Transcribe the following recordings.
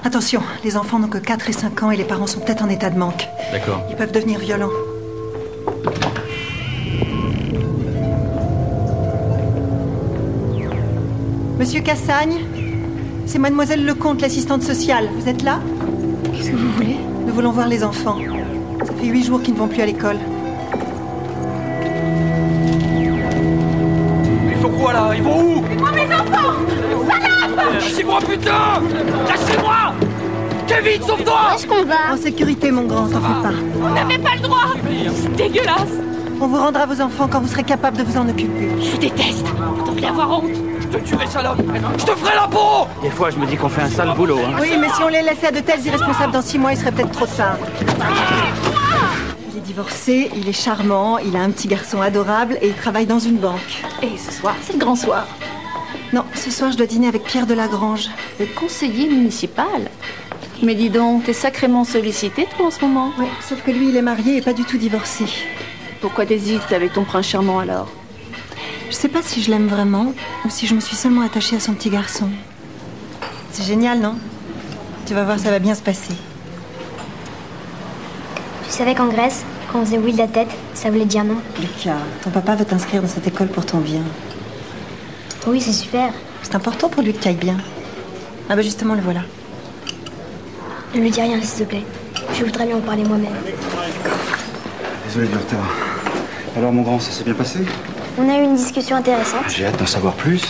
Attention, les enfants n'ont que 4 et 5 ans et les parents sont peut-être en état de manque. D'accord. Ils peuvent devenir violents. Monsieur Cassagne, c'est mademoiselle Lecomte, l'assistante sociale. Vous êtes là? Qu'est-ce que vous voulez? Nous voulons voir les enfants. Ça fait 8 jours qu'ils ne vont plus à l'école. Il faut quoi là? Ils vont où? C'est moi mes enfants! Salope! Lâchez-moi putain! Lâchez-moi! Kevin, sauve-toi! Où est-ce qu'on va? En sécurité, mon grand, t'en fais pas. On n'avait pas le droit! C'est dégueulasse! On vous rendra vos enfants quand vous serez capable de vous en occuper. Je vous déteste! Vous devriez avoir honte! Je te tuerai, salope! Je te ferai la peau! Des fois, je me dis qu'on fait un sale boulot, hein. Oui, mais si on les laissait à de tels irresponsables dans 6 mois, il serait peut-être trop tard. Il est divorcé, il est charmant, il a un petit garçon adorable et il travaille dans une banque. Et ce soir, c'est le grand soir. Non, ce soir, je dois dîner avec Pierre Delagrange. Le conseiller municipal. Mais dis donc, t'es sacrément sollicité, toi, en ce moment. Oui, sauf que lui, il est marié et pas du tout divorcé. Pourquoi t'hésites avec ton prince charmant, alors? Je sais pas si je l'aime vraiment ou si je me suis seulement attachée à son petit garçon. C'est génial, non? Tu vas voir, ça va bien se passer. Tu savais qu'en Grèce, quand on faisait oui de la tête, ça voulait dire non? Lucas, ton papa veut t'inscrire dans cette école pour ton bien. Oui, c'est super. C'est important pour lui que tu ailles bien. Ah bah justement, le voilà. Ne lui dis rien, s'il te plaît. Je voudrais lui en parler moi-même. Désolé du retard. Alors mon grand, ça s'est bien passé? On a eu une discussion intéressante. J'ai hâte d'en savoir plus.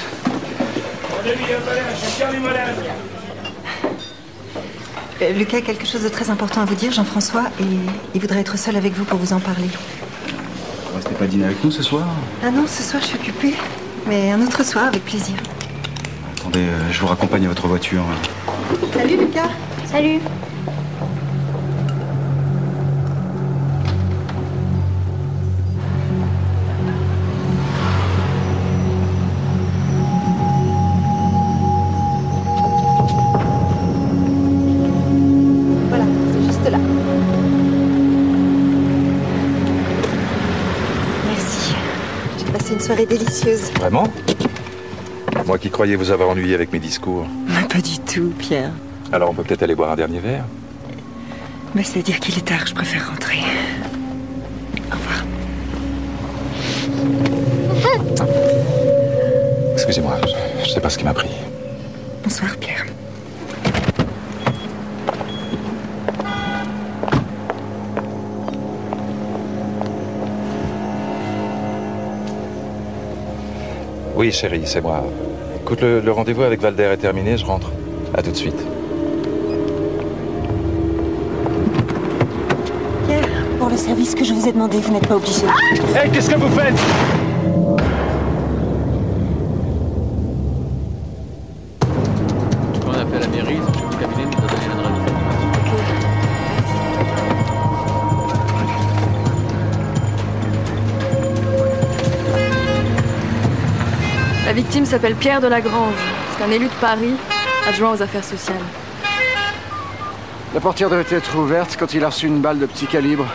Lucas a quelque chose de très important à vous dire, Jean-François, et il voudrait être seul avec vous pour vous en parler. Vous restez pas dîner avec nous ce soir? Ah non, ce soir je suis occupée. Mais un autre soir, avec plaisir. Attendez, je vous raccompagne à votre voiture. Salut Lucas. Salut. Voilà, c'est juste là. Merci. J'ai passé une soirée délicieuse. Vraiment? Moi qui croyais vous avoir ennuyé avec mes discours. Mais pas du tout, Pierre. Alors on peut peut-être aller boire un dernier verre? Mais c'est-à-dire qu'il est tard, je préfère rentrer. Au revoir. Excusez-moi, je sais pas ce qui m'a pris. Bonsoir, Pierre. Oui, chérie, c'est moi. Écoute, le rendez-vous avec Valder est terminé, je rentre. À tout de suite. Pierre, pour le service que je vous ai demandé, vous n'êtes pas obligé. Hé, qu'est-ce que vous faites? On appelle la mairie, le chef du cabinet nous a donné l'adresse de facturation. La victime s'appelle Pierre Delagrange. C'est un élu de Paris, adjoint aux affaires sociales. La portière devait être ouverte quand il a reçu une balle de petit calibre.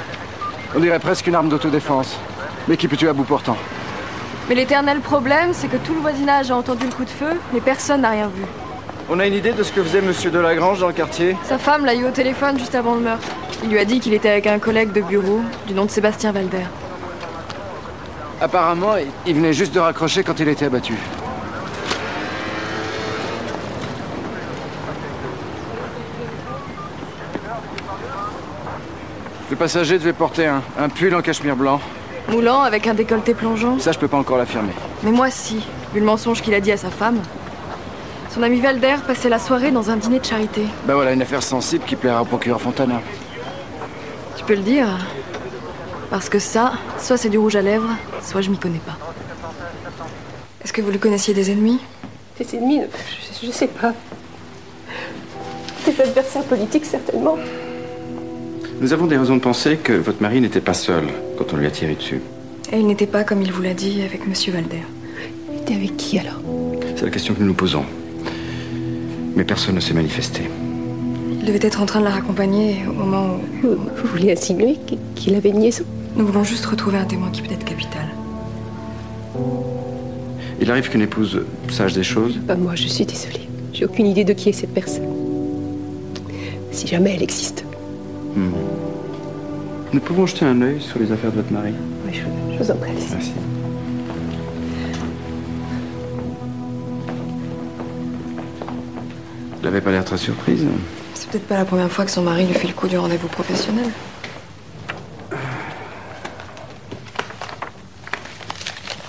On dirait presque une arme d'autodéfense, mais qui peut tuer à bout portant. Mais l'éternel problème, c'est que tout le voisinage a entendu le coup de feu, mais personne n'a rien vu. On a une idée de ce que faisait Monsieur Delagrange dans le quartier? Sa femme l'a eu au téléphone juste avant le meurtre. Il lui a dit qu'il était avec un collègue de bureau, du nom de Sébastien Valder. Apparemment, il venait juste de raccrocher quand il était abattu. Le passager devait porter un pull en cachemire blanc. Moulant avec un décolleté plongeant. Ça, je peux pas encore l'affirmer. Mais moi, si, vu le mensonge qu'il a dit à sa femme. Son ami Valder passait la soirée dans un dîner de charité. Ben voilà, une affaire sensible qui plaira au procureur Fontana. Tu peux le dire. Parce que ça, soit c'est du rouge à lèvres, soit je m'y connais pas. Est-ce que vous lui connaissiez des ennemis? Des ennemis, je sais pas. Des adversaires politiques, certainement. Nous avons des raisons de penser que votre mari n'était pas seul quand on lui a tiré dessus. Et il n'était pas, comme il vous l'a dit, avec Monsieur Valder. Il était avec qui, alors? C'est la question que nous nous posons. Mais personne ne s'est manifesté. Il devait être en train de la raccompagner au moment où... Vous voulez insinuer qu'il avait une liaison? Nous voulons juste retrouver un témoin qui peut être capital. Il arrive qu'une épouse sache des choses. Moi, je suis désolée. J'ai aucune idée de qui est cette personne. Si jamais elle existe. Nous pouvons jeter un œil sur les affaires de votre mari. Oui, je vous en prie. Merci. Il n'avait pas l'air très surprise. C'est peut-être pas la première fois que son mari lui fait le coup du rendez-vous professionnel.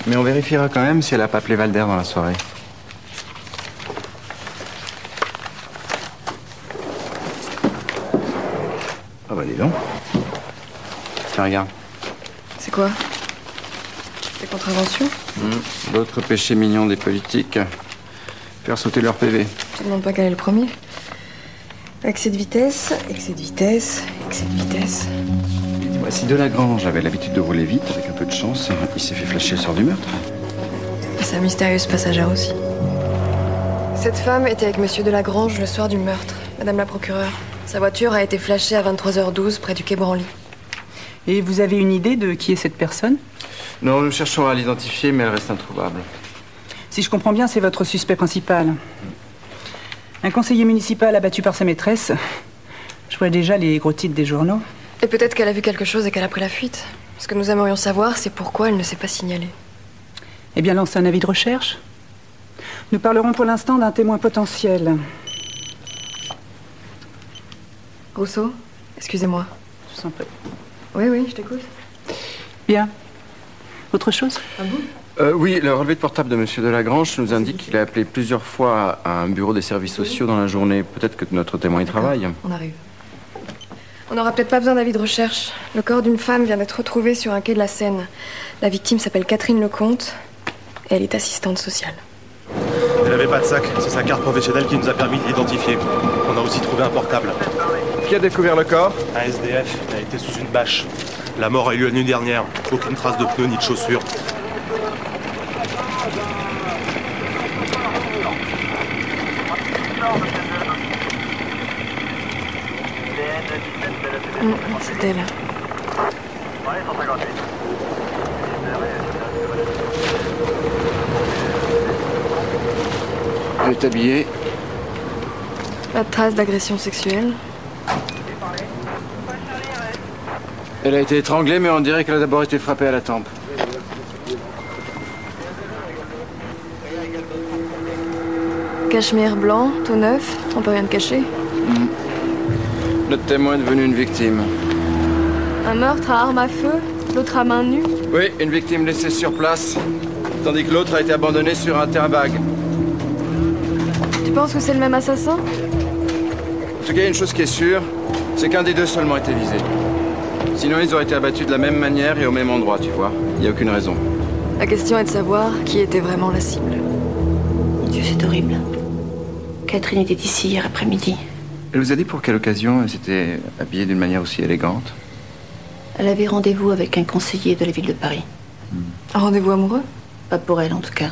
Mais on vérifiera quand même si elle n'a pas appelé Valder dans la soirée. Ah bah dis donc. Tiens, regarde. C'est quoi? Des contraventions? L'autre péché mignon des politiques. Faire sauter leur PV. Je te demande pas quel est le premier. Excès de vitesse, excès de vitesse, excès de vitesse. Si Delagrange avait l'habitude de rouler vite, avec un peu de chance, il s'est fait flasher le soir du meurtre. Et sa mystérieuse passagère aussi. Cette femme était avec Monsieur Delagrange le soir du meurtre, Madame la procureure. Sa voiture a été flashée à 23h12 près du quai Branly. Et vous avez une idée de qui est cette personne? Non, nous cherchons à l'identifier, mais elle reste introuvable. Si je comprends bien, c'est votre suspect principal. Un conseiller municipal abattu par sa maîtresse. Je vois déjà les gros titres des journaux. Et peut-être qu'elle a vu quelque chose et qu'elle a pris la fuite. Ce que nous aimerions savoir, c'est pourquoi elle ne s'est pas signalée. Eh bien, lancez un avis de recherche. Nous parlerons pour l'instant d'un témoin potentiel. Rousseau, excusez-moi. Je vous en prie. Oui, je t'écoute. Bien. Autre chose? Ah bon? Oui, le relevé de portable de Monsieur Delagrange nous indique qu'il a appelé plusieurs fois à un bureau des services sociaux dans la journée. Peut-être que notre témoin y travaille. On arrive. On n'aura peut-être pas besoin d'avis de recherche. Le corps d'une femme vient d'être retrouvé sur un quai de la Seine. La victime s'appelle Catherine Lecomte et elle est assistante sociale. Elle n'avait pas de sac. C'est sa carte professionnelle qui nous a permis de l'identifier. On a aussi trouvé un portable. Qui a découvert le corps? Un SDF. Elle a été sous une bâche. La mort a eu lieu la nuit dernière. Aucune trace de pneus ni de chaussures. C'est elle. Elle est habillée. Pas de trace d'agression sexuelle. Elle a été étranglée, mais on dirait qu'elle a d'abord été frappée à la tempe. Cachemire blanc, tout neuf, on peut rien te cacher. Notre témoin est devenu une victime. Un meurtre à arme à feu, l'autre à main nue. Oui, une victime laissée sur place, tandis que l'autre a été abandonné sur un terrain vague. Tu penses que c'est le même assassin? En tout cas, il y a une chose qui est sûre, c'est qu'un des deux seulement était visé. Sinon, ils auraient été abattus de la même manière et au même endroit, tu vois. Il n'y a aucune raison. La question est de savoir qui était vraiment la cible. Mon Dieu, c'est horrible. Catherine était ici hier après-midi. Elle vous a dit pour quelle occasion elle s'était habillée d'une manière aussi élégante? Elle avait rendez-vous avec un conseiller de la ville de Paris. Un rendez-vous amoureux? Pas pour elle, en tout cas.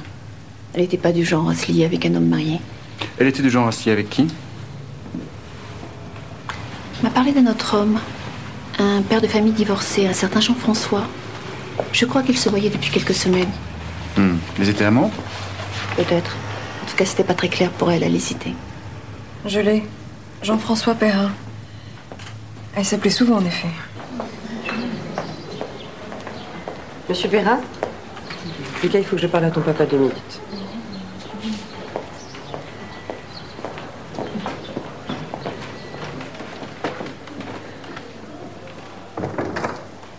Elle n'était pas du genre à se lier avec un homme marié. Elle était du genre à se lier avec qui? Elle m'a parlé d'un autre homme. Un père de famille divorcé, un certain Jean-François. Je crois qu'ils se voyaient depuis quelques semaines. Ils étaient amants? Peut-être. En tout cas, c'était pas très clair pour elle, elle hésitait. Je l'ai. Jean-François Perrin. Elle s'appelait souvent, en effet. Monsieur Perrin? Lucas, il faut que je parle à ton papa 2 minutes.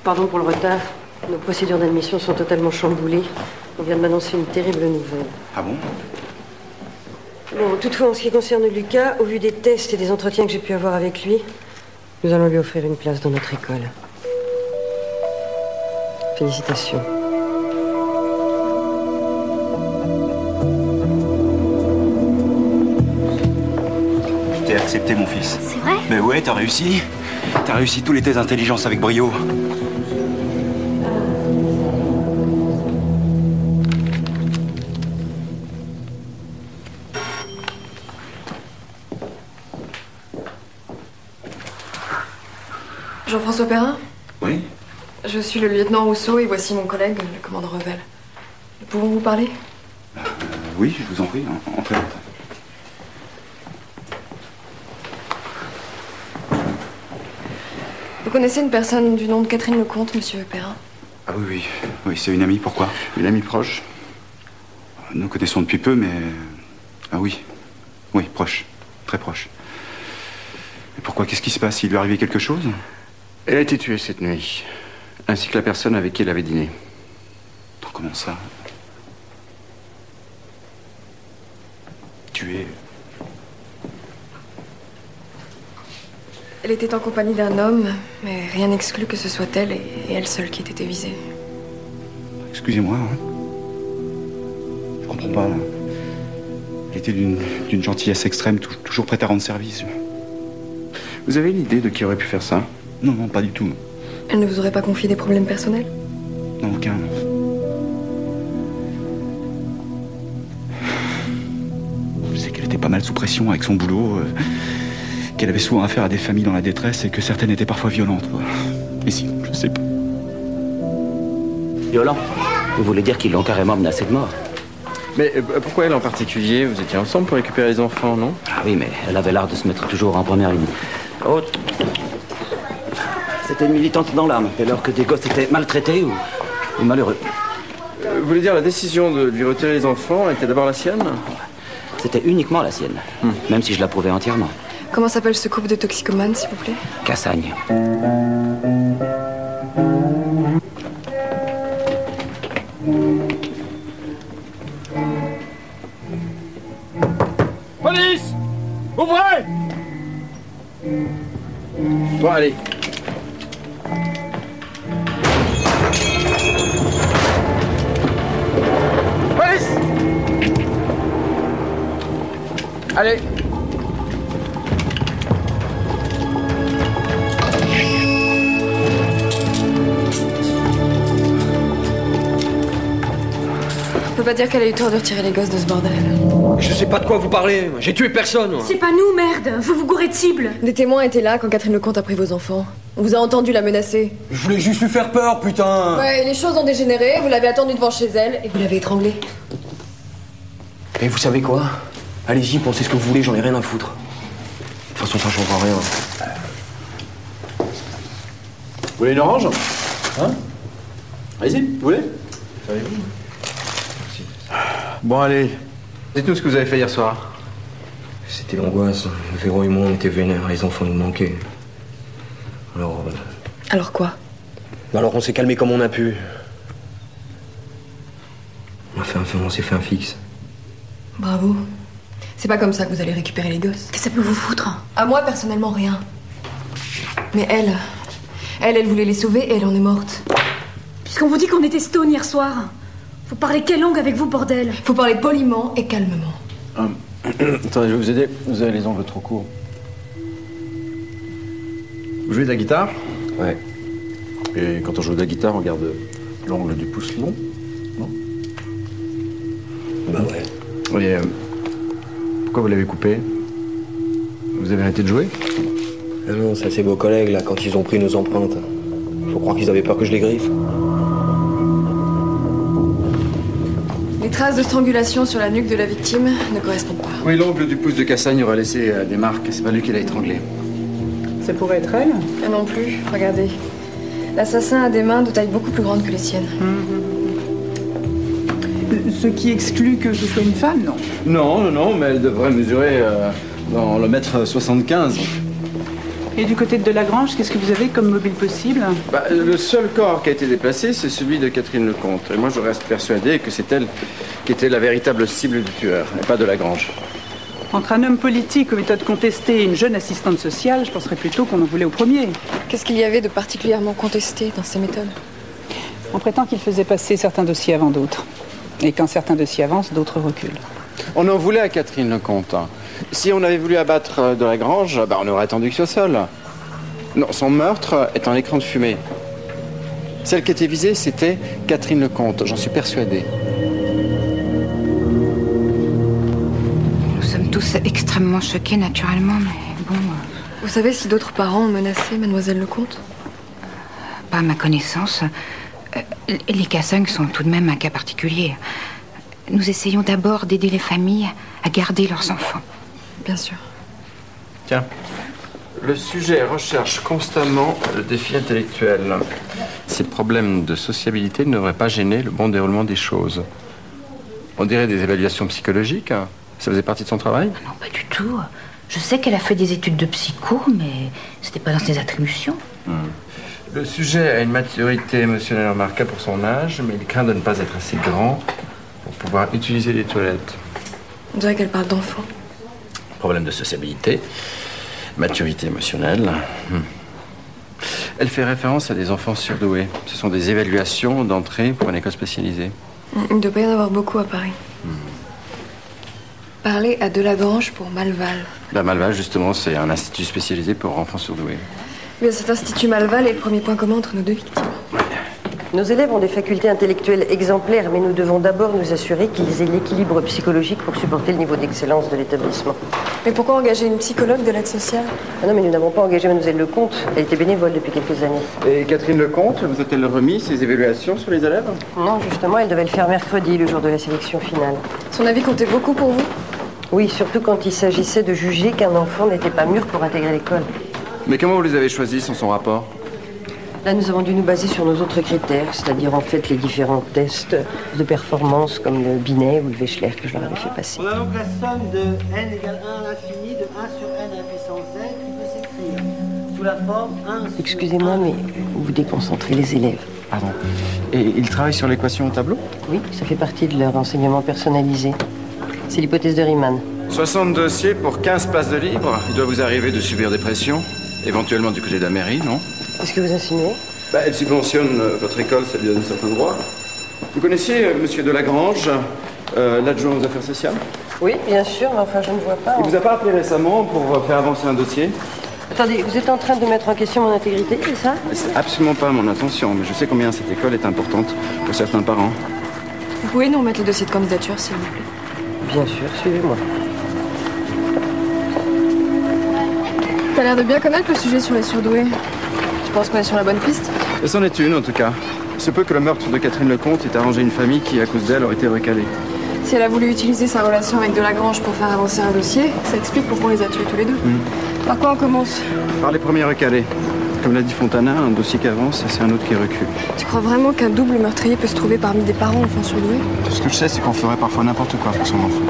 Pardon pour le retard. Nos procédures d'admission sont totalement chamboulées. On vient de m'annoncer une terrible nouvelle. Ah bon? Bon, toutefois, en ce qui concerne Lucas, au vu des tests et des entretiens que j'ai pu avoir avec lui, nous allons lui offrir une place dans notre école. Félicitations. accepté, mon fils. C'est vrai? Mais ouais, t'as réussi. T'as réussi tous les tests d'intelligence avec brio. Jean-François Perrin? Oui? Je suis le lieutenant Rousseau et voici mon collègue, le commandant Revel. Nous pouvons vous parler? Oui, je vous en prie, entrez. Vous connaissez une personne du nom de Catherine Lecomte, monsieur Perrin? Ah oui, oui. Oui, c'est une amie, pourquoi? Une amie proche? Nous connaissons depuis peu, mais... Ah oui. Oui, proche. Très proche. Et pourquoi? Qu'est-ce qui se passe? Il lui est arrivé quelque chose? Elle a été tuée cette nuit, ainsi que la personne avec qui elle avait dîné. Comment ça? Tuée? Elle était en compagnie d'un homme, mais rien n'exclut que ce soit elle et elle seule qui ait été visée. Excusez-moi. Hein. Je comprends pas, là. Elle était d'une gentillesse extrême, toujours prête à rendre service. Vous avez une idée de qui aurait pu faire ça? Non, non, pas du tout. Elle ne vous aurait pas confié des problèmes personnels? Non, aucun. Je sais qu'elle était pas mal sous pression avec son boulot, qu'elle avait souvent affaire à des familles dans la détresse et que certaines étaient parfois violentes. Mais si, je sais pas. Violent? Vous voulez dire qu'ils l'ont carrément menacé de mort? Mais pourquoi elle en particulier? Vous étiez ensemble pour récupérer les enfants, non? Ah oui, mais elle avait l'art de se mettre toujours en première ligne. Oh. C'était une militante dans l'âme, alors que des gosses étaient maltraités ou malheureux. Vous voulez dire la décision de lui retirer les enfants était d'abord la sienne? C'était uniquement la sienne, même si je l'approuvais entièrement. Comment s'appelle ce couple de toxicomanes, s'il vous plaît? Cassagne. Police! Ouvrez! Bon, allez. Police! Allez! On peut pas dire qu'elle a eu tort de retirer les gosses de ce bordel. Je sais pas de quoi vous parlez. J'ai tué personne. C'est pas nous, merde. Vous vous gourrez de cible. Des témoins étaient là quand Catherine Lecomte a pris vos enfants. On vous a entendu la menacer. Je voulais juste lui faire peur, putain. Ouais, les choses ont dégénéré, vous l'avez attendue devant chez elle et vous l'avez étranglée. Et vous savez quoi? Allez-y, pensez ce que vous voulez, j'en ai rien à foutre. De toute façon, ça changera rien. Vous voulez une orange? Hein? Allez-y, vous voulez? Savez-vous? Bon, allez. Dites-nous ce que vous avez fait hier soir. C'était l'angoisse. Véro et moi, on était vénères, les enfants nous manquaient. Alors... Alors quoi? Alors on s'est calmé comme on a pu. On s'est fait un fixe. Bravo. C'est pas comme ça que vous allez récupérer les gosses. Qu'est-ce que ça peut vous foutre? À moi, personnellement, rien. Mais elle voulait les sauver et elle en est morte. Puisqu'on vous dit qu'on était stone hier soir, faut parler quelle langue avec vous, bordel? Faut parler poliment et calmement. Attendez, je vais vous aider. Vous avez les ongles trop courts. Vous jouez de la guitare? Ouais. Et quand on joue de la guitare, on garde l'ongle du pouce long, non? Bah ouais. Et pourquoi vous l'avez coupé? Vous avez arrêté de jouer? Ah non, ça c'est vos collègues, là, quand ils ont pris nos empreintes. Faut croire qu'ils avaient peur que je les griffe. Les traces de strangulation sur la nuque de la victime ne correspondent pas. Oui, l'ongle du pouce de Cassagne aura laissé des marques. C'est pas lui qui l'a étranglé. Ça pourrait être elle? Ah non plus, regardez. L'assassin a des mains de taille beaucoup plus grande que les siennes. Ce qui exclut que ce soit une femme, non? Non, mais elle devrait mesurer dans le mètre 75. Et du côté de Delagrange, qu'est-ce que vous avez comme mobile possible? Le seul corps qui a été déplacé, c'est celui de Catherine Lecomte. Et moi, je reste persuadé que c'est elle qui était la véritable cible du tueur, et pas Delagrange. Entre un homme politique aux méthodes contestées et une jeune assistante sociale, je penserais plutôt qu'on en voulait au premier. Qu'est-ce qu'il y avait de particulièrement contesté dans ces méthodes? On prétend qu'il faisait passer certains dossiers avant d'autres. Et quand certains dossiers avancent, d'autres reculent. On en voulait à Catherine Lecomte. Si on avait voulu abattre de la grange, on aurait attendu qu'il soit seul. Non, son meurtre est un écran de fumée. Celle qui était visée, c'était Catherine Lecomte, j'en suis persuadé. Nous sommes tous extrêmement choqués, naturellement, mais bon... Vous savez si d'autres parents ont menacé Mademoiselle Lecomte? Pas à ma connaissance. Les cas 5 sont tout de même un cas particulier. Nous essayons d'abord d'aider les familles à garder leurs enfants. Bien sûr. Tiens. Le sujet recherche constamment le défi intellectuel. Ces problèmes de sociabilité ne devraient pas gêner le bon déroulement des choses. On dirait des évaluations psychologiques. Ça faisait partie de son travail? Non, pas du tout. Je sais qu'elle a fait des études de psycho, mais c'était pas dans ses attributions. Le sujet a une maturité émotionnelle remarquable pour son âge, mais il craint de ne pas être assez grand pour pouvoir utiliser les toilettes. On dirait qu'elle parle d'enfant. Problème de sociabilité. Maturité émotionnelle. Elle fait référence à des enfants surdoués. Ce sont des évaluations d'entrée pour une école spécialisée. Il ne doit pas y en avoir beaucoup à Paris. Parler à Delagrange pour Malval. Malval, justement, c'est un institut spécialisé pour enfants surdoués. Mais cet institut Malval est le premier point commun entre nos deux victimes. Nos élèves ont des facultés intellectuelles exemplaires, mais nous devons d'abord nous assurer qu'ils aient l'équilibre psychologique pour supporter le niveau d'excellence de l'établissement. Mais pourquoi engager une psychologue de l'aide sociale? Non, mais nous n'avons pas engagé Mademoiselle Lecomte. Elle était bénévole depuis quelques années. Et Catherine Lecomte, vous a-t-elle remis ses évaluations sur les élèves? Non, justement, elle devait le faire mercredi, le jour de la sélection finale. Son avis comptait beaucoup pour vous? Oui, surtout quand il s'agissait de juger qu'un enfant n'était pas mûr pour intégrer l'école. Mais comment vous les avez choisis sans son rapport? Là, nous avons dû nous baser sur nos autres critères, c'est-à-dire en fait les différents tests de performance comme le Binet ou le Wechsler que je leur avais fait passer. On a donc la somme de n égale 1 à l'infini de 1 sur n à la puissance z qui peut s'écrire sous la forme 1 sur... Excusez-moi, mais vous déconcentrez les élèves. Pardon. Et ils travaillent sur l'équation au tableau? Oui, ça fait partie de leur enseignement personnalisé. C'est l'hypothèse de Riemann. 60 dossiers pour 15 places de libre. Il doit vous arriver de subir des pressions, éventuellement du côté de la mairie, non? Qu'est-ce que vous insinuez? Elle subventionne votre école, ça lui donne certains droits. Vous connaissiez Monsieur Delagrange, l'adjoint aux affaires sociales? Oui, bien sûr, mais enfin, je ne vois pas... Il vous a pas appelé récemment pour faire avancer un dossier? Attendez, vous êtes en train de mettre en question mon intégrité, c'est ça? C'est absolument pas mon intention, mais je sais combien cette école est importante pour certains parents. Vous pouvez nous remettre le dossier de candidature, s'il vous plaît? Bien sûr, suivez-moi. T'as l'air de bien connaître le sujet sur les surdoués. Tu penses qu'on est sur la bonne piste? Et c'en est une, en tout cas. Il se peut que le meurtre de Catherine Lecomte ait arrangé une famille qui, à cause d'elle, aurait été recalée. Si elle a voulu utiliser sa relation avec Delagrange pour faire avancer un dossier, ça explique pourquoi on les a tués tous les deux. Par quoi on commence? Par les premiers recalés. Comme l'a dit Fontana, un dossier qui avance, c'est un autre qui recule. Tu crois vraiment qu'un double meurtrier peut se trouver parmi des parents enfants surdoués? Tout ce que je sais, c'est qu'on ferait parfois n'importe quoi pour son enfant.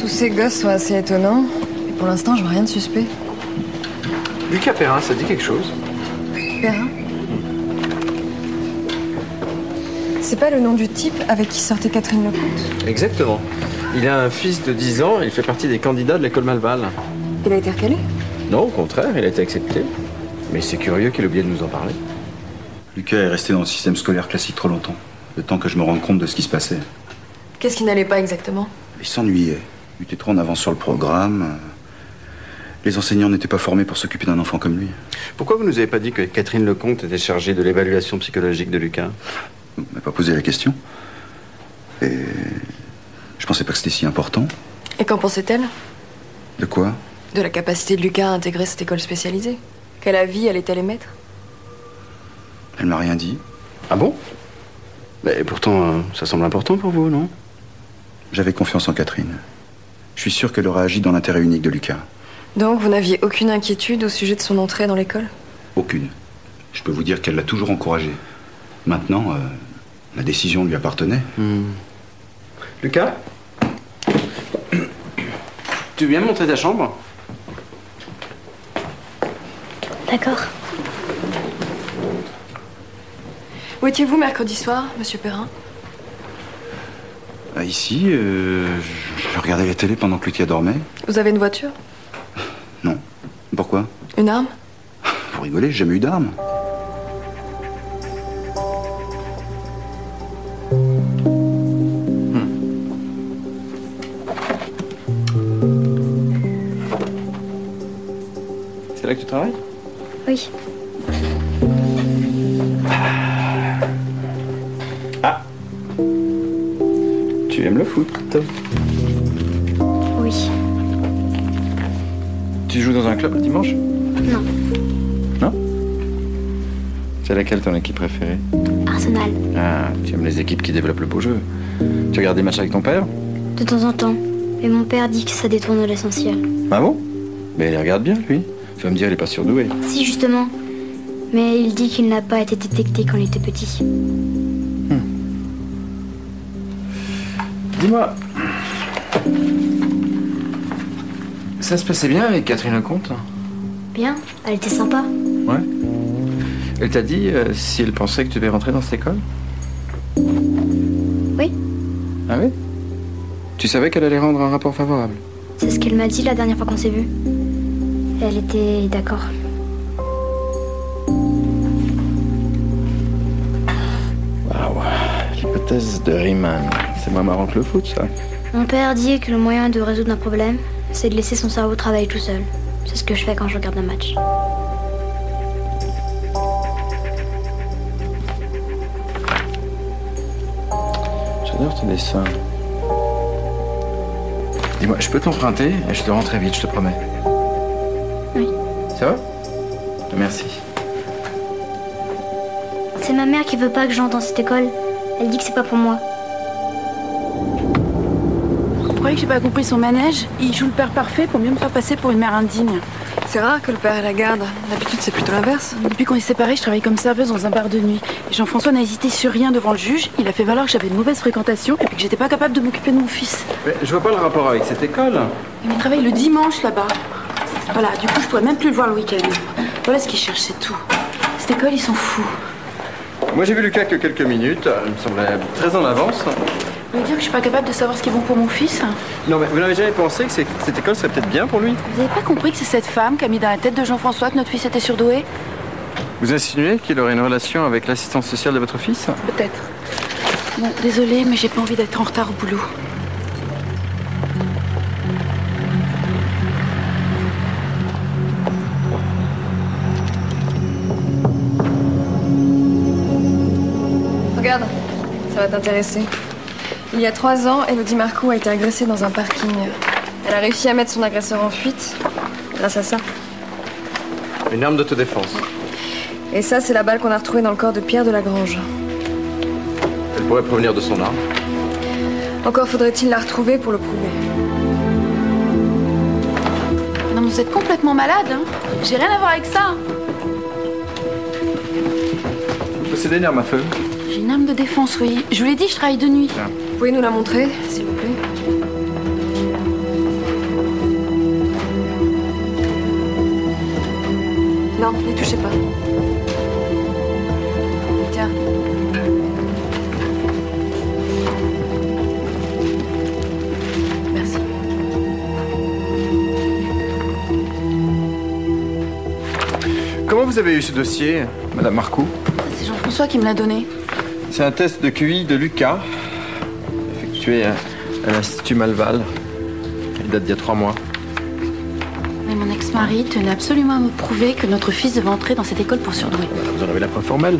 Ces gosses sont assez étonnants, et pour l'instant, je vois rien de suspect. Lucas Perrin, ça dit quelque chose? Perrin? C'est pas le nom du type avec qui sortait Catherine Lecomte? Exactement. Il a un fils de 10 ans et il fait partie des candidats de l'école Malval. Il a été recalé? Non, au contraire, il a été accepté. Mais c'est curieux qu'il ait oublié de nous en parler. Lucas est resté dans le système scolaire classique trop longtemps. Le temps que je me rende compte de ce qui se passait. Qu'est-ce qui n'allait pas exactement? Il s'ennuyait. Il était trop en avance sur le programme. Les enseignants n'étaient pas formés pour s'occuper d'un enfant comme lui. Pourquoi vous nous avez pas dit que Catherine Lecomte était chargée de l'évaluation psychologique de Lucas? Vous m'avez pas posé la question. Et je pensais pas que c'était si important. Et qu'en pensait-elle? De quoi? De la capacité de Lucas à intégrer cette école spécialisée. Quel avis allait-elle émettre? Elle m'a rien dit. Ah bon? Mais pourtant, ça semble important pour vous, non? J'avais confiance en Catherine. Je suis sûr qu'elle aurait agi dans l'intérêt unique de Lucas. Donc, vous n'aviez aucune inquiétude au sujet de son entrée dans l'école? Aucune. Je peux vous dire qu'elle l'a toujours encouragé. Maintenant, la décision lui appartenait. Lucas? Tu viens me montrer ta chambre? D'accord. Où étiez-vous mercredi soir, monsieur Perrin? Ici, je regardais la télé pendant que Lucas dormait. Vous avez une voiture? Non. Pourquoi? Une arme? Vous rigolez, j'ai jamais eu d'arme. C'est là que tu travailles? Oui. Ah. Tu aimes le foot? Oui. Tu joues dans un club le dimanche? Non. Non? C'est laquelle ton équipe préférée? Arsenal. Ah, tu aimes les équipes qui développent le beau jeu. Tu regardes des matchs avec ton père? De temps en temps. Mais mon père dit que ça détourne l'essentiel. Ah bon? Mais il regarde bien, lui. Tu vas me dire, il est pas surdoué. Si, justement. Mais il dit qu'il n'a pas été détecté quand il était petit. Dis-moi, ça se passait bien avec Catherine Lecomte? Bien, elle était sympa. Ouais. Elle t'a dit si elle pensait que tu devais rentrer dans cette école? Oui. Ah oui? Tu savais qu'elle allait rendre un rapport favorable? C'est ce qu'elle m'a dit la dernière fois qu'on s'est vus. Elle était d'accord. Waouh, l'hypothèse de Riemann. C'est moins marrant que le foot, ça. Mon père dit que le moyen de résoudre un problème, c'est de laisser son cerveau travailler tout seul. C'est ce que je fais quand je regarde un match. J'adore tes dessins. Dis-moi, je peux t'emprunter et je te rends très vite, je te promets. Oui. Ça va? Merci. C'est ma mère qui veut pas que j'entre dans cette école. Elle dit que c'est pas pour moi. Vous croyez que j'ai pas compris son manège? Il joue le père parfait pour mieux me faire passer pour une mère indigne. C'est rare que le père ait la garde. D'habitude, c'est plutôt l'inverse. Depuis qu'on est séparés, je travaille comme serveuse dans un bar de nuit. Et Jean-François n'a hésité sur rien devant le juge. Il a fait valoir que j'avais une mauvaise fréquentation et puis que j'étais pas capable de m'occuper de mon fils. Mais je vois pas le rapport avec cette école. Il travaille le dimanche là-bas. Voilà, du coup, je pourrais même plus le voir le week-end. Voilà ce qu'il cherche, c'est tout. Cette école, ils s'en foutent. Moi, j'ai vu Lucas que quelques minutes. Il me semblait très en avance. Vous voulez dire que je suis pas capable de savoir ce qui est bon pour mon fils? Non, mais vous n'avez jamais pensé que cette école serait peut-être bien pour lui? Vous avez pas compris que c'est cette femme qui a mis dans la tête de Jean-François que notre fils était surdoué? Vous insinuez qu'il aurait une relation avec l'assistance sociale de votre fils? Peut-être. Bon, désolée, mais j'ai pas envie d'être en retard au boulot. Regarde, ça va t'intéresser. Il y a 3 ans, Elodie Marcoux a été agressée dans un parking. Elle a réussi à mettre son agresseur en fuite grâce à ça. Une arme d'autodéfense. Et ça, c'est la balle qu'on a retrouvée dans le corps de Pierre de la Grange. Elle pourrait provenir de son arme. Encore faudrait-il la retrouver pour le prouver. Non, mais vous êtes complètement malade, hein? J'ai rien à voir avec ça. Vous possédez une arme à feu? J'ai une arme de défense, oui. Je vous l'ai dit, je travaille de nuit. Tiens. Vous pouvez nous la montrer, s'il vous plaît? Non, n'y touchez pas. Tiens. Merci. Comment vous avez eu ce dossier, Madame Marcoux? C'est Jean-François qui me l'a donné. C'est un test de QI de Lucas, effectué à l'Institut Malval. Il date d'il y a 3 mois. Mais mon ex-mari tenait absolument à me prouver que notre fils devait entrer dans cette école pour surdoué. Vous en avez la preuve formelle?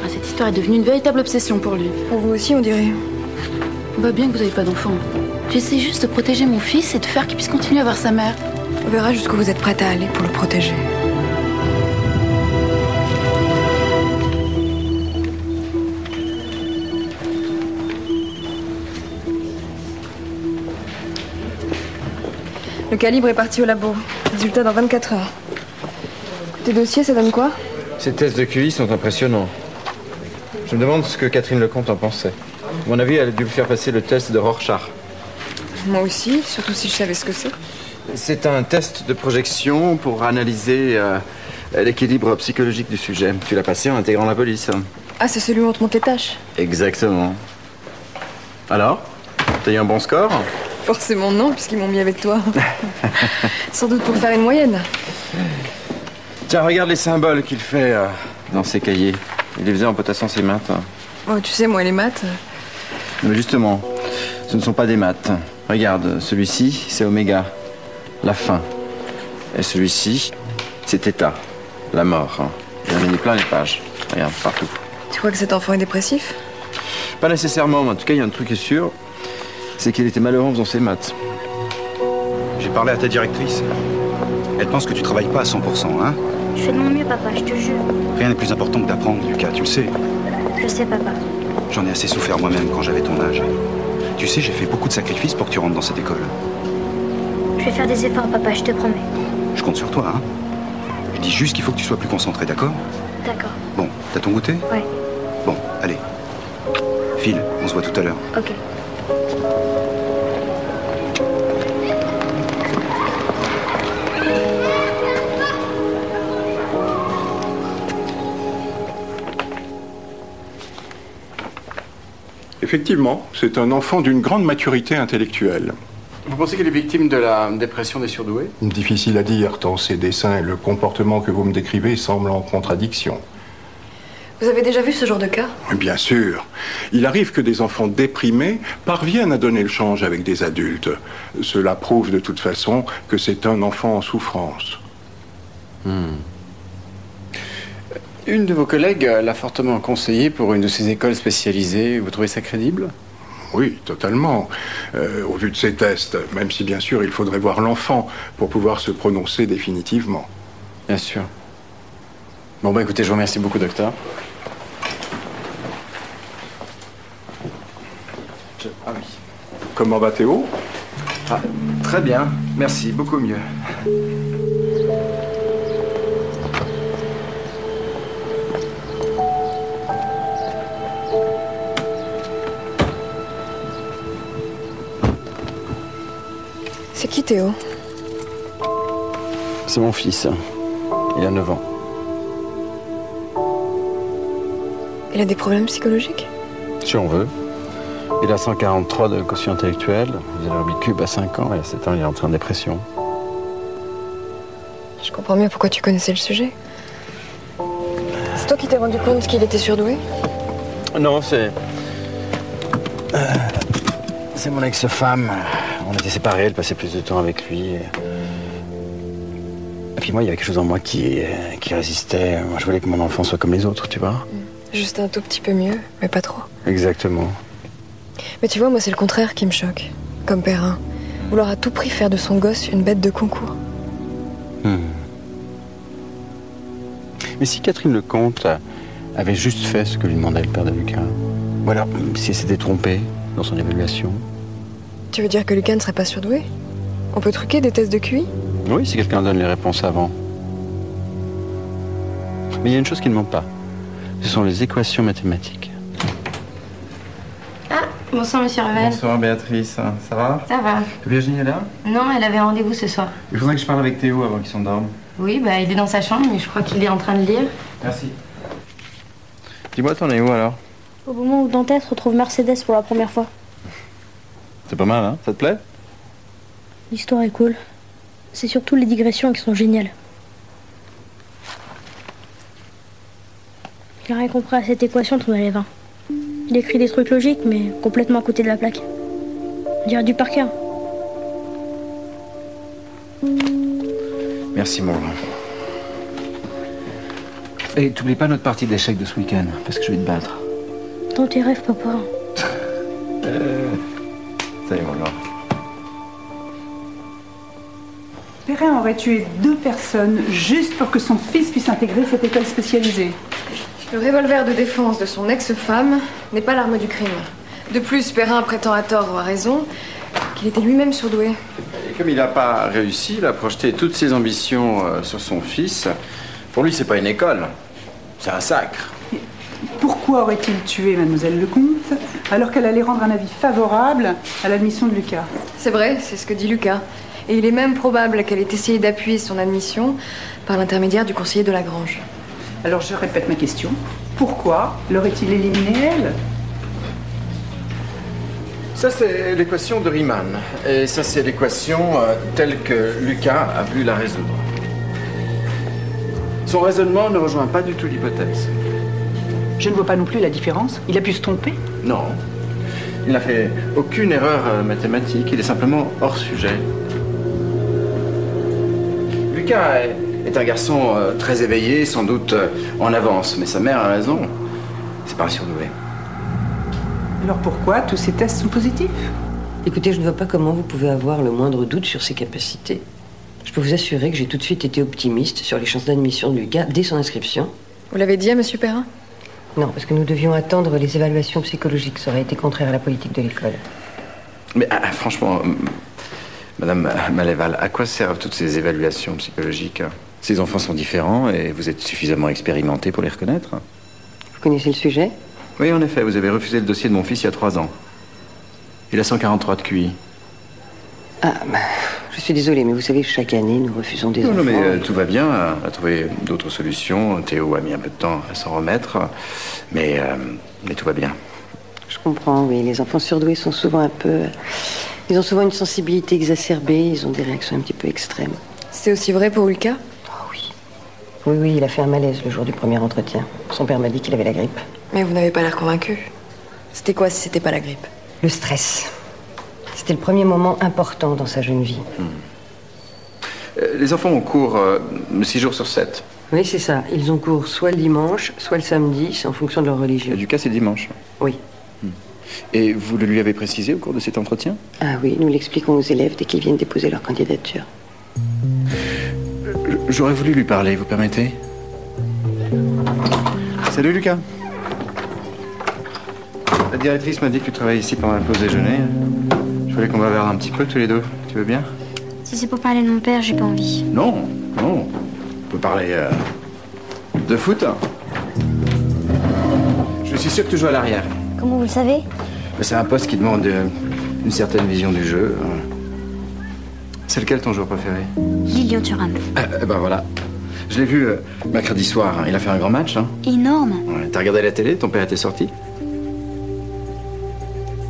Ah, cette histoire est devenue une véritable obsession pour lui. Pour vous aussi, on dirait. On voit bien que vous n'avez pas d'enfant. J'essaie juste de protéger mon fils et de faire qu'il puisse continuer à voir sa mère. On verra jusqu'où vous êtes prête à aller pour le protéger. Le calibre est parti au labo. Résultat dans 24 heures. Tes dossiers, ça donne quoi? Ces tests de QI sont impressionnants. Je me demande ce que Catherine Lecomte en pensait. À mon avis, elle a dû faire passer le test de Rorschach. Moi aussi, surtout si je savais ce que c'est. C'est un test de projection pour analyser l'équilibre psychologique du sujet. Tu l'as passé en intégrant la police. Ah, c'est celui où on te monte les tâches? Exactement. Alors? T'as eu un bon score? Forcément non, puisqu'ils m'ont mis avec toi. Sans doute pour faire une moyenne. Tiens, regarde les symboles qu'il fait dans ses cahiers. Il les faisait en potassant ses maths. Oh, tu sais, moi, les maths... Mais justement, ce ne sont pas des maths. Regarde, celui-ci, c'est oméga, la fin. Et celui-ci, c'est θ, la mort. Il y en a mis plein les pages. Regarde, partout. Tu crois que cet enfant est dépressif? Pas nécessairement, mais en tout cas, il y a un truc qui est sûr, c'est qu'il était malheureux en faisant ses maths. J'ai parlé à ta directrice. Elle pense que tu travailles pas à 100%, hein? Je fais de mon mieux, papa, je te jure. Rien n'est plus important que d'apprendre, Lucas, tu le sais. Je sais, papa. J'en ai assez souffert moi-même quand j'avais ton âge. Tu sais, j'ai fait beaucoup de sacrifices pour que tu rentres dans cette école. Je vais faire des efforts, papa, je te promets. Je compte sur toi, hein? Je dis juste qu'il faut que tu sois plus concentré, d'accord? D'accord. Bon, t'as ton goûter? Ouais. Bon, allez. File, on se voit tout à l'heure. Ok. Effectivement, c'est un enfant d'une grande maturité intellectuelle. Vous pensez qu'il est victime de la dépression des surdoués? Difficile à dire, tant ses dessins et le comportement que vous me décrivez semblent en contradiction. Vous avez déjà vu ce genre de cas? Bien sûr. Il arrive que des enfants déprimés parviennent à donner le change avec des adultes. Cela prouve de toute façon que c'est un enfant en souffrance. Une de vos collègues l'a fortement conseillé pour une de ces écoles spécialisées. Vous trouvez ça crédible? Oui, totalement. Au vu de ces tests, même si bien sûr il faudrait voir l'enfant pour pouvoir se prononcer définitivement. Bien sûr. Bon, bah écoutez, je vous remercie beaucoup, docteur. Ah oui. Comment va Théo? Ah, très bien, merci, beaucoup mieux. C'est qui Théo? C'est mon fils. Il a 9 ans. Il a des problèmes psychologiques? Si on veut. Il a 143 de quotient intellectuel. Il a le Rubik's Cube à 5 ans et à 7 ans, il est entré en dépression. Je comprends mieux pourquoi tu connaissais le sujet. C'est toi qui t'es rendu compte qu'il était surdoué? Non, c'est mon ex-femme. On était séparés, elle passait plus de temps avec lui. Et puis moi, il y avait quelque chose en moi qui résistait. Moi, je voulais que mon enfant soit comme les autres, tu vois. Juste un tout petit peu mieux, mais pas trop. Exactement. Mais tu vois, moi, c'est le contraire qui me choque. Comme Perrin. Vouloir à tout prix faire de son gosse une bête de concours. Mais si Catherine Lecomte avait juste fait ce que lui demandait le père de Lucas, ou alors si elle s'était trompée dans son évaluation. Tu veux dire que Lucas ne serait pas surdoué? On peut truquer des tests de QI? Oui, si quelqu'un donne les réponses avant. Mais il y a une chose qui ne manque pas. Ce sont les équations mathématiques. Ah, bonsoir, monsieur Revel. Bonsoir, Béatrice. Ça va? Ça va. Virginie est là? Non, elle avait rendez-vous ce soir. Il faudrait que je parle avec Théo avant qu'il s'endorme. Oui, bah, il est dans sa chambre, mais je crois qu'il est en train de lire. Merci. Dis-moi, t'en es où alors? Au moment où Dantès retrouve Mercedes pour la première fois. C'est pas mal, hein? Ça te plaît? L'histoire est cool. C'est surtout les digressions qui sont géniales. Il a rien compris à cette équation de les 20. Il écrit des trucs logiques, mais complètement à côté de la plaque. On dirait du par cœur. Merci, mon grand. Et t'oublies pas notre partie d'échecs de ce week-end, parce que je vais te battre. Dans tes rêves, papa. Salut, mon grand. Perrin aurait tué 2 personnes juste pour que son fils puisse intégrer cette école spécialisée. Le revolver de défense de son ex-femme n'est pas l'arme du crime. De plus, Perrin prétend à tort ou à raison qu'il était lui-même surdoué. Et comme il n'a pas réussi, il a projeté toutes ses ambitions sur son fils. Pour lui, c'est pas une école, c'est un sacre. Et pourquoi aurait-il tué mademoiselle Lecomte alors qu'elle allait rendre un avis favorable à l'admission de Lucas? C'est vrai, c'est ce que dit Lucas. Et il est même probable qu'elle ait essayé d'appuyer son admission par l'intermédiaire du conseiller de Lagrange. Alors je répète ma question. Pourquoi l'aurait-il éliminée, elle? Ça, c'est l'équation de Riemann. Et ça, c'est l'équation telle que Lucas a pu la résoudre. Son raisonnement ne rejoint pas du tout l'hypothèse. Je ne vois pas non plus la différence. Il a pu se tromper. Non. Il n'a fait aucune erreur mathématique. Il est simplement hors sujet. Lucas est un garçon très éveillé, sans doute en avance. Mais sa mère a raison. C'est pas un surdoué. Alors pourquoi tous ces tests sont positifs? Écoutez, je ne vois pas comment vous pouvez avoir le moindre doute sur ses capacités. Je peux vous assurer que j'ai tout de suite été optimiste sur les chances d'admission de Lucas dès son inscription. Vous l'avez dit à Monsieur Perrin? Non, parce que nous devions attendre les évaluations psychologiques. Ça aurait été contraire à la politique de l'école. Mais franchement, Madame Maléval, à quoi servent toutes ces évaluations psychologiques? Ces enfants sont différents et vous êtes suffisamment expérimenté pour les reconnaître. Vous connaissez le sujet? Oui, en effet, vous avez refusé le dossier de mon fils il y a 3 ans. Il a 143 de QI. Ah, bah, je suis désolée, mais vous savez, chaque année, nous refusons des enfants. Non, mais tout va bien. On a trouvé d'autres solutions. Théo a mis un peu de temps à s'en remettre. Mais tout va bien. Je comprends, oui. Les enfants surdoués sont souvent un peu... Ils ont souvent une sensibilité exacerbée. Ils ont des réactions un petit peu extrêmes. C'est aussi vrai pour Lucas? Oh oui. Oui, il a fait un malaise le jour du premier entretien. Son père m'a dit qu'il avait la grippe. Mais vous n'avez pas l'air convaincu. C'était quoi si c'était pas la grippe? Le stress. C'était le premier moment important dans sa jeune vie. Les enfants ont cours 6 jours sur 7. Oui, c'est ça. Ils ont cours soit le dimanche, soit le samedi. C'est en fonction de leur religion. Lucas, c'est dimanche? Oui. Et vous le lui avez précisé au cours de cet entretien? Ah oui, nous l'expliquons aux élèves dès qu'ils viennent déposer leur candidature. J'aurais voulu lui parler, vous permettez? Salut Lucas. La directrice m'a dit que tu travailles ici pendant la pause déjeuner. Je voulais qu'on bavarde un petit peu tous les deux. Tu veux bien? Si c'est pour parler de mon père, j'ai pas envie. Non. On peut parler de foot. Je suis sûr que tu joues à l'arrière. Comment vous le savez? C'est un poste qui demande une certaine vision du jeu. C'est lequel ton joueur préféré? Lilian Thuram. Ben voilà. Je l'ai vu mercredi soir. Il a fait un grand match. Énorme. Ouais. T'as regardé la télé? Ton père était sorti?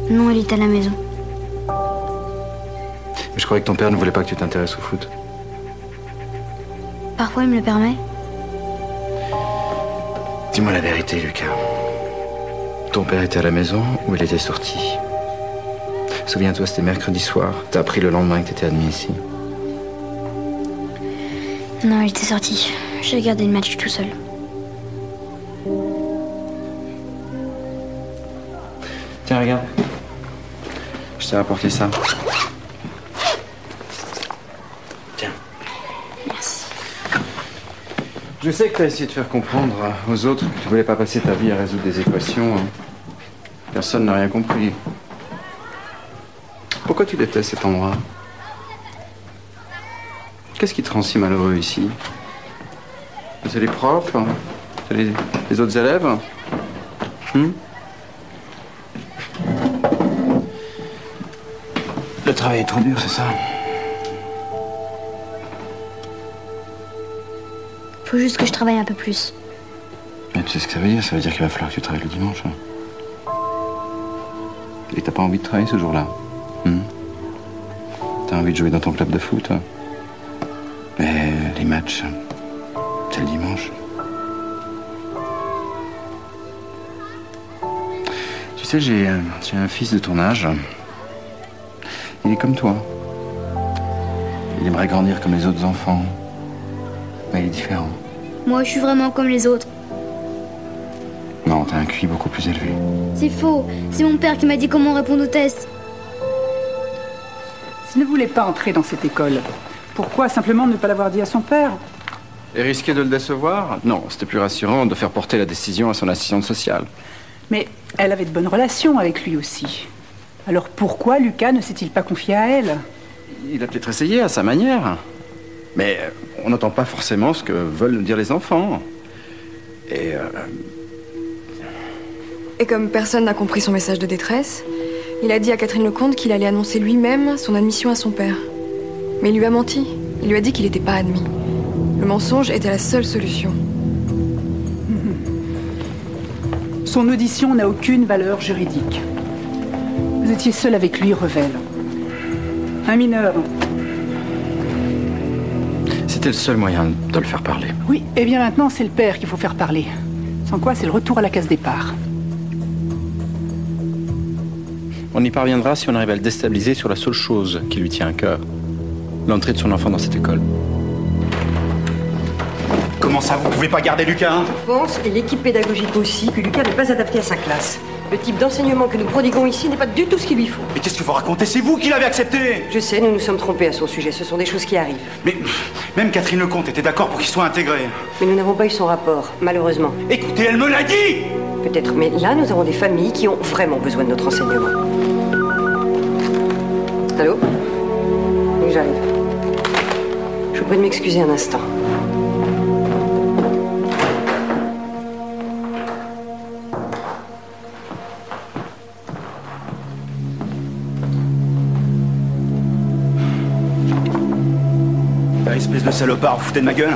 Non, il est à la maison. Mais je croyais que ton père ne voulait pas que tu t'intéresses au foot. Parfois, il me le permet. Dis-moi la vérité, Lucas. Ton père était à la maison ou il était sorti? Souviens-toi, c'était mercredi soir. T'as appris le lendemain que t'étais admis ici. Non, il était sorti. J'ai regardé le match tout seul. Tiens, regarde. Je t'ai apporté ça. Tiens. Merci. Je sais que t'as essayé de faire comprendre aux autres que tu voulais pas passer ta vie à résoudre des équations. Personne n'a rien compris. Pourquoi tu détestes cet endroit? Qu'est-ce qui te rend si malheureux ici? C'est les profs? C'est les autres élèves? Le travail est trop dur, c'est ça? Faut juste que je travaille un peu plus. Mais tu sais ce que ça veut dire? Ça veut dire qu'il va falloir que tu travailles le dimanche. Et t'as pas envie de travailler ce jour-là? T'as envie de jouer dans ton club de foot? Mais les matchs, c'est le dimanche. Tu sais, j'ai un fils de ton âge. Il est comme toi. Il aimerait grandir comme les autres enfants. Mais il est différent. Moi, je suis vraiment comme les autres. Non, t'as un QI beaucoup plus élevé. C'est faux. C'est mon père qui m'a dit comment répondre aux tests. S'il ne voulait pas entrer dans cette école, pourquoi simplement ne pas l'avoir dit à son père? Et risquer de le décevoir? Non, c'était plus rassurant de faire porter la décision à son assistante sociale. Mais elle avait de bonnes relations avec lui aussi. Alors pourquoi Lucas ne s'est-il pas confié à elle? Il a peut-être essayé à sa manière. Mais on n'entend pas forcément ce que veulent dire les enfants. Et comme personne n'a compris son message de détresse, il a dit à Catherine Lecomte qu'il allait annoncer lui-même son admission à son père. Mais il lui a menti. Il lui a dit qu'il n'était pas admis. Le mensonge était la seule solution. Son audition n'a aucune valeur juridique. Vous étiez seul avec lui, Revel. Un mineur. C'était le seul moyen de le faire parler. Oui, et bien maintenant, c'est le père qu'il faut faire parler. Sans quoi, c'est le retour à la case départ. On y parviendra si on arrive à le déstabiliser sur la seule chose qui lui tient à cœur. L'entrée de son enfant dans cette école. Comment ça, vous pouvez pas garder Lucas, hein? Je pense, et l'équipe pédagogique aussi, que Lucas n'est pas adapté à sa classe. Le type d'enseignement que nous prodiguons ici n'est pas du tout ce qu'il lui faut. Mais qu'est-ce que vous racontez? C'est vous qui l'avez accepté! Je sais, nous nous sommes trompés à son sujet. Ce sont des choses qui arrivent. Mais même Catherine Lecomte était d'accord pour qu'il soit intégré. Mais nous n'avons pas eu son rapport, malheureusement. Écoutez, elle me l'a dit! Peut-être, mais là, nous avons des familles qui ont vraiment besoin de notre enseignement. Allô? Oui, j'arrive. Je vous prie de m'excuser un instant. Espèce de salopard, vous foutez de ma gueule?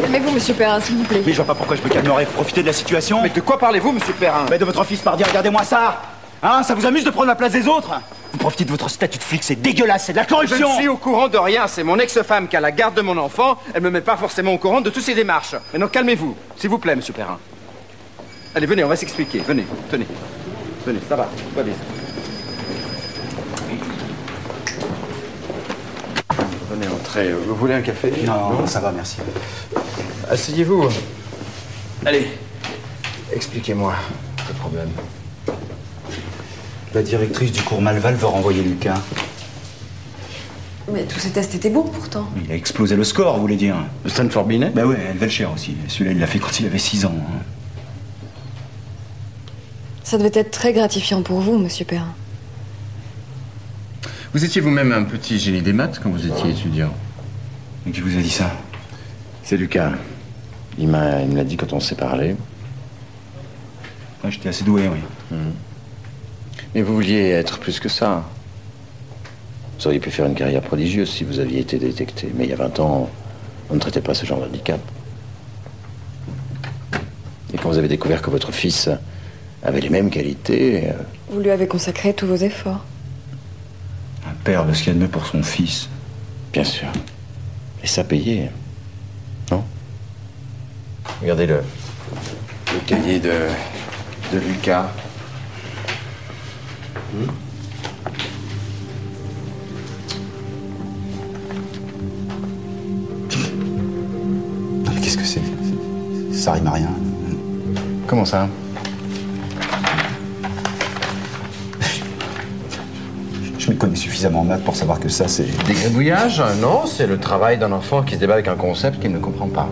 Calmez-vous, monsieur Perrin, s'il vous plaît. Mais je vois pas pourquoi je me calmerais. Vous profitez de la situation? Mais de quoi parlez-vous, monsieur Perrin? Mais de votre fils, pardi, regardez-moi ça! Hein, ça vous amuse de prendre la place des autres? Vous profitez de votre statut de flic, c'est dégueulasse, c'est de la corruption! Je ne suis au courant de rien, c'est mon ex-femme qui a la garde de mon enfant. Elle me met pas forcément au courant de toutes ces démarches. Maintenant, calmez-vous, s'il vous plaît, monsieur Perrin. Allez, venez, on va s'expliquer. Venez, tenez. Venez, ça va, tout va bien. Venez, entrez. Vous voulez un café? Non, ça va, merci. Asseyez-vous. Allez, expliquez-moi le problème. La directrice du cours Malval veut renvoyer Lucas. Mais tous ces tests étaient bons, pourtant. Il a explosé le score, vous voulez dire? Le Stanford Binet? Bah ouais, elle va le cher aussi. Celui-là, il l'a fait quand il avait 6 ans. Hein. Ça devait être très gratifiant pour vous, monsieur Perrin. Vous étiez vous-même un petit génie des maths quand vous étiez étudiant. Et qui vous a dit ça? C'est Lucas. Il me l'a dit quand on s'est parlé. Ouais, j'étais assez doué, oui. Mais vous vouliez être plus que ça. Vous auriez pu faire une carrière prodigieuse si vous aviez été détecté. Mais il y a 20 ans, on ne traitait pas ce genre de handicap. Et quand vous avez découvert que votre fils avait les mêmes qualités... Vous lui avez consacré tous vos efforts. Un père veut ce qu'il y a de mieux pour son fils. Bien sûr. Et ça payait. Non? Regardez le cahier de Lucas. Non, mais qu'est-ce que c'est? Ça rime à rien. Comment ça? Je me connais suffisamment en maths pour savoir que ça, c'est... Des gribouillages? Non, c'est le travail d'un enfant qui se débat avec un concept qu'il ne comprend pas.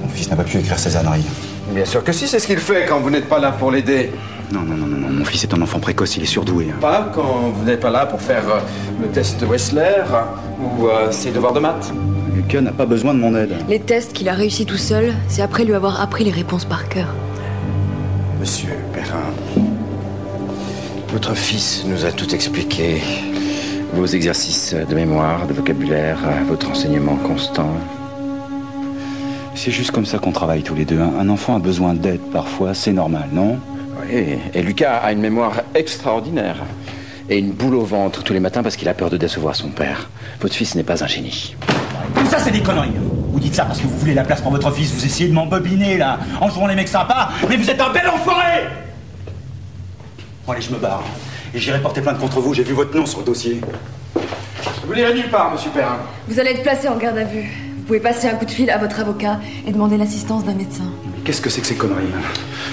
Mon fils n'a pas pu écrire ses âneries. Bien sûr que si, c'est ce qu'il fait quand vous n'êtes pas là pour l'aider. Non, mon fils est un enfant précoce, il est surdoué. Pas quand vous n'êtes pas là pour faire le test de Wechsler ou ses devoirs de maths. Lucas n'a pas besoin de mon aide. Les tests qu'il a réussi tout seul, c'est après lui avoir appris les réponses par cœur. Monsieur Perrin, votre fils nous a tout expliqué. Vos exercices de mémoire, de vocabulaire, votre enseignement constant. C'est juste comme ça qu'on travaille tous les deux. Un enfant a besoin d'aide parfois, c'est normal, non? Oui, et Lucas a une mémoire extraordinaire. Et une boule au ventre tous les matins parce qu'il a peur de décevoir son père. Votre fils n'est pas un génie. Tout ça, c'est des conneries. Vous dites ça parce que vous voulez la place pour votre fils. Vous essayez de m'embobiner, là, en jouant les mecs sympas. Mais vous êtes un bel enfoiré! Bon, allez, je me barre. Et j'irai porter plainte contre vous. J'ai vu votre nom sur le dossier. Vous n'irez nulle part, monsieur Perrin. Vous allez être placé en garde à vue. Vous pouvez passer un coup de fil à votre avocat et demander l'assistance d'un médecin. Mais qu'est-ce que c'est que ces conneries, là?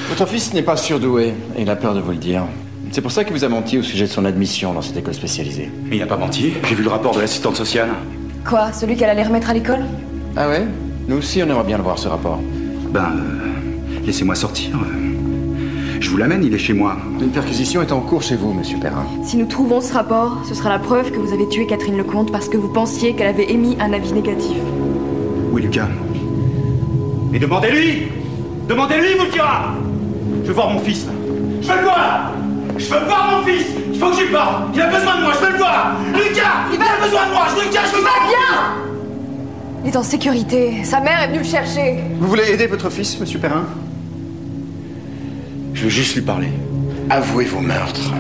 Votre fils n'est pas surdoué et il a peur de vous le dire. C'est pour ça qu'il vous a menti au sujet de son admission dans cette école spécialisée. Mais il n'a pas menti. J'ai vu le rapport de l'assistante sociale. Quoi? Celui qu'elle allait remettre à l'école? Ah ouais? Nous aussi, on aimerait bien le voir, ce rapport. Laissez-moi sortir. Je vous l'amène, il est chez moi. Une perquisition est en cours chez vous, monsieur Perrin. Si nous trouvons ce rapport, ce sera la preuve que vous avez tué Catherine Lecomte parce que vous pensiez qu'elle avait émis un avis négatif. Oui, Lucas. Mais demandez-lui! Demandez-lui, il vous le dira! Je veux voir mon fils. Je veux le voir! Je veux voir mon fils! Il faut que j'y parle! Il a besoin de moi, je veux le voir! Lucas! Il a besoin de moi! Lucas, je veux voir! Bien! Il est en sécurité. Sa mère est venue le chercher. Vous voulez aider votre fils, monsieur Perrin? Je veux juste lui parler. Avouez vos meurtres.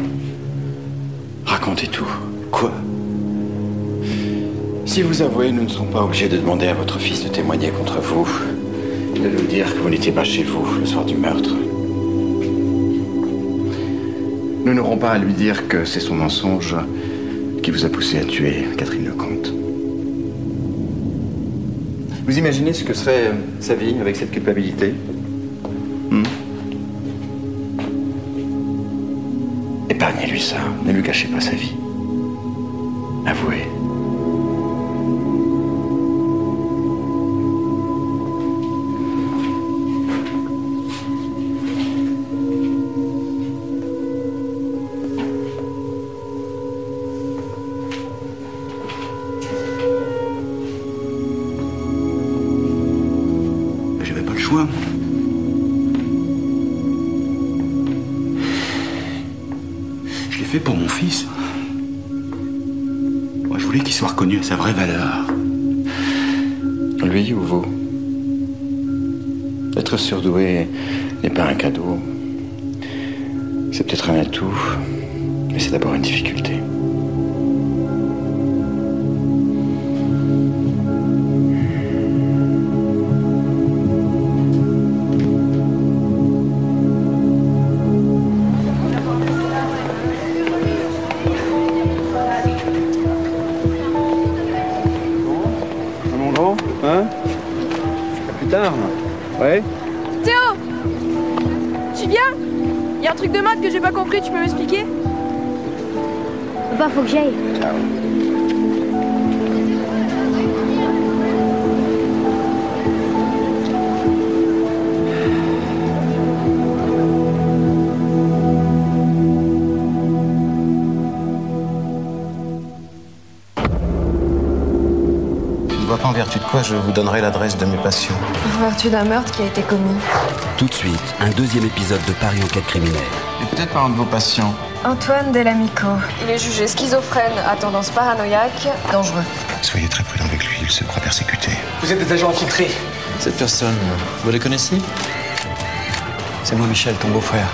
Racontez tout. Quoi? Si vous avouez, nous ne serons pas obligés de demander à votre fils de témoigner contre vous, de nous dire que vous n'étiez pas chez vous le soir du meurtre. Nous n'aurons pas à lui dire que c'est son mensonge qui vous a poussé à tuer Catherine Lecomte. Vous imaginez ce que serait sa vie avec cette culpabilité? Épargnez-lui ça, ne lui gâchez pas sa vie. Avouez. J'avais pas le choix. Je l'ai fait pour mon fils. Moi, je voulais qu'il soit reconnu à sa vraie valeur. Lui ou vous? Être surdoué n'est pas un cadeau. C'est peut-être un atout, mais c'est d'abord une difficulté. Hein? Plus tard. Ouais? Théo! Tu viens? Il y a un truc de maths que j'ai pas compris, tu peux m'expliquer? Papa, faut que j'aille. En vertu de quoi je vous donnerai l'adresse de mes patients. En vertu d'un meurtre qui a été commis. Tout de suite, un deuxième épisode de Paris Enquête Criminelle. Et peut-être par un de vos patients. Antoine Delamico. Il est jugé schizophrène, à tendance paranoïaque, dangereux. Soyez très prudent avec lui, il se croit persécuté. Vous êtes des agents infiltrés. Cette personne, vous la connaissez? C'est moi, Michel, ton beau-frère.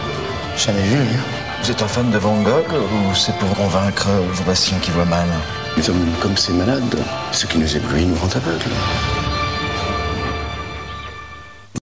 Jamais vu, hein. Vous êtes un fan de Van Gogh ou c'est pour convaincre vos patients qui voient mal? Les hommes comme ces malades, ce qui nous éblouit nous rend aveugles.